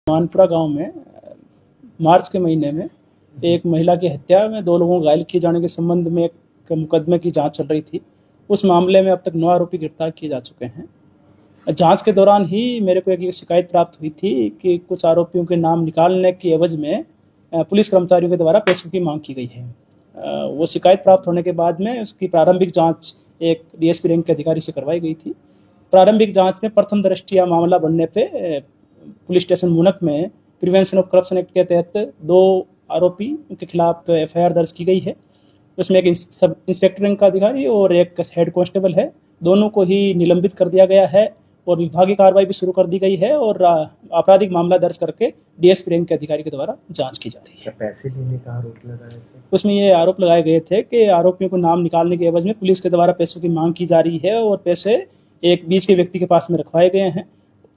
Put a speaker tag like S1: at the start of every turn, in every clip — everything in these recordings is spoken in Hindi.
S1: मानपुरा गांव में मार्च के महीने में एक महिला की हत्या में 2 लोगों को घायल किए जाने के संबंध में एक मुकदमे की जांच चल रही थी। उस मामले में अब तक 9 आरोपी गिरफ्तार किए जा चुके हैं। जांच के दौरान ही मेरे को एक शिकायत प्राप्त हुई थी कि कुछ आरोपियों के नाम निकालने की एवज में पुलिस कर्मचारियों के द्वारा पैसों की मांग की गई है। वो शिकायत प्राप्त होने के बाद में उसकी प्रारंभिक जाँच एक डीएसपी रैंक के अधिकारी से करवाई गई थी। प्रारंभिक जाँच में प्रथम दृष्टया मामला बनने पर पुलिस स्टेशन मूनक में प्रिवेंशन ऑफ करप्शन एक्ट के तहत 2 आरोपी के खिलाफ एफआईआर दर्ज की गई है। उसमें एक सब इंस्पेक्टर रैंक का अधिकारी और एक हेड कांस्टेबल है। दोनों को ही निलंबित कर दिया गया है और विभागीय कार्रवाई भी शुरू कर दी गई है और आपराधिक मामला दर्ज करके डीएसपी रैंक के अधिकारी के द्वारा जांच की जा रही है।
S2: पैसे लेने का आरोप लगाया था?
S1: उसमें ये आरोप लगाए गए थे कि आरोपियों को नाम निकालने के एवज में पुलिस के द्वारा पैसों की मांग की जा रही है और पैसे एक बीच के व्यक्ति के पास में रखवाए गए हैं।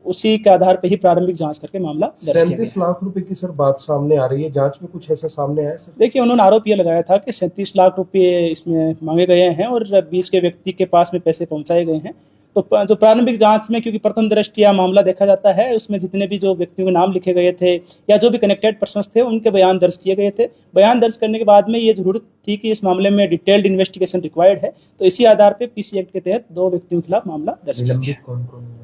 S1: उसी के आधार पर ही प्रारंभिक जांच करके मामला दर्ज किया गया।
S2: 37 लाख रुपए की सर बात सामने आ रही है, जांच में कुछ ऐसा सामने आया सर?
S1: देखिए, उन्होंने आरोप यह लगाया था कि 37 लाख रुपए इसमें मांगे गए हैं और 20 के व्यक्ति के पास में पैसे पहुंचाए गए हैं। तो जो प्रारंभिक जांच में, क्योंकि प्रथम दृष्टया मामला देखा जाता है, उसमें जितने भी जो व्यक्तियों के नाम लिखे गए थे या जो भी कनेक्टेड पर्सन्स थे उनके बयान दर्ज किए गए थे। बयान दर्ज करने के बाद में ये जरूरत थी कि इस मामले में डिटेल्ड इन्वेस्टिगेशन रिक्वायर्ड है, तो इसी आधार पर पीसी एक्ट के तहत 2 व्यक्तियों के खिलाफ मामला दर्ज किया गया।
S2: कौन-कौन?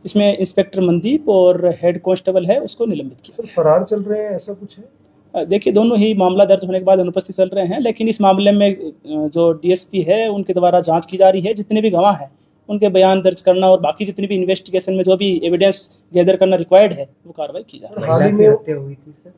S1: इसमें इंस्पेक्टर मनदीप और हेड कांस्टेबल है, उसको निलंबित किया।
S2: सर फरार चल रहे हैं, ऐसा कुछ है?
S1: देखिए, दोनों ही मामला दर्ज होने के बाद अनुपस्थित चल रहे हैं, लेकिन इस मामले में जो डीएसपी है उनके द्वारा जांच की जा रही है। जितने भी गवाह हैं उनके बयान दर्ज करना और बाकी जितनी भी इन्वेस्टिगेशन में जो भी एविडेंस गैदर करना रिक्वायर्ड है वो कार्रवाई की जा रही है।
S2: हाल ही में हत्या हुई थी सर?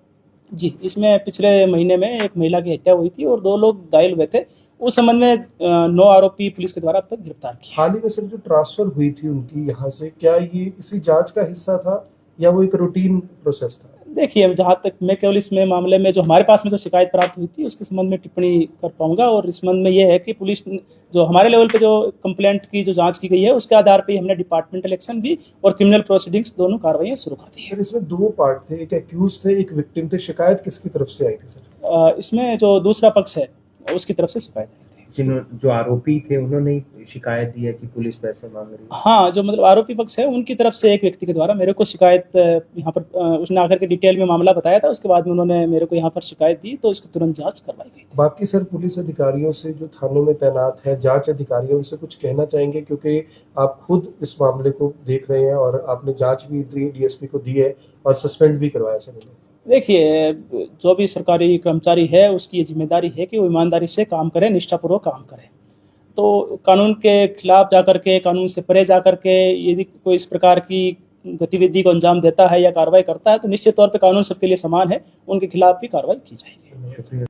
S1: जी, इसमें पिछले महीने में एक महिला की हत्या हुई थी और 2 लोग घायल हुए थे। उस संबंध में 9 आरोपी पुलिस के द्वारा अब तक गिरफ्तार किए।
S2: हाल ही में सर जो ट्रांसफर हुई थी उनकी यहाँ से, क्या ये इसी जांच का हिस्सा था या वो एक रूटीन प्रोसेस था?
S1: देखिए, जहाँ तक मैं केवल इसमें मामले में जो हमारे पास में जो शिकायत प्राप्त हुई थी उसके संबंध में टिप्पणी कर पाऊंगा और इस संबंध में ये है कि पुलिस जो हमारे लेवल पे जो कंप्लेंट की जो जांच की गई है उसके आधार पे हमने डिपार्टमेंटल एक्शन भी और क्रिमिनल प्रोसीडिंग्स दोनों कार्रवाई शुरू कर दी है।
S2: सर इसमें 2 पार्ट थे, एक एक्यूज थे, एक विक्टिम थे। शिकायत किसकी तरफ से आई थी सर?
S1: इसमें जो दूसरा पक्ष है उसकी तरफ से शिकायत आई थी।
S3: जो आरोपी थे उन्होंने शिकायत दी है कि पुलिस पैसे मांग रही है।
S1: हाँ, जो मतलब आरोपी पक्ष है उनकी तरफ से एक व्यक्ति के द्वारा मेरे को शिकायत यहाँ पर उसने आकर के डिटेल में मामला बताया था। उसके बाद में उन्होंने मेरे को यहाँ पर शिकायत दी तो इसकी तुरंत जांच करवाई गई थी।
S2: बाकी सर पुलिस अधिकारियों से जो थानों में तैनात है, जांच अधिकारियों से कुछ कहना चाहेंगे, क्योंकि आप खुद इस मामले को देख रहे हैं और आपने जांच भी डीएसपी को दी है और सस्पेंड भी करवाया सर?
S1: देखिए, जो भी सरकारी कर्मचारी है उसकी ये जिम्मेदारी है कि वो ईमानदारी से काम करे, निष्ठापूर्वक काम करे। तो कानून के खिलाफ जाकर के, कानून से परे जाकर के यदि कोई इस प्रकार की गतिविधि को अंजाम देता है या कार्रवाई करता है तो निश्चित तौर पे कानून सबके लिए समान है, उनके खिलाफ भी कार्रवाई की जाएगी।
S2: शुक्रिया।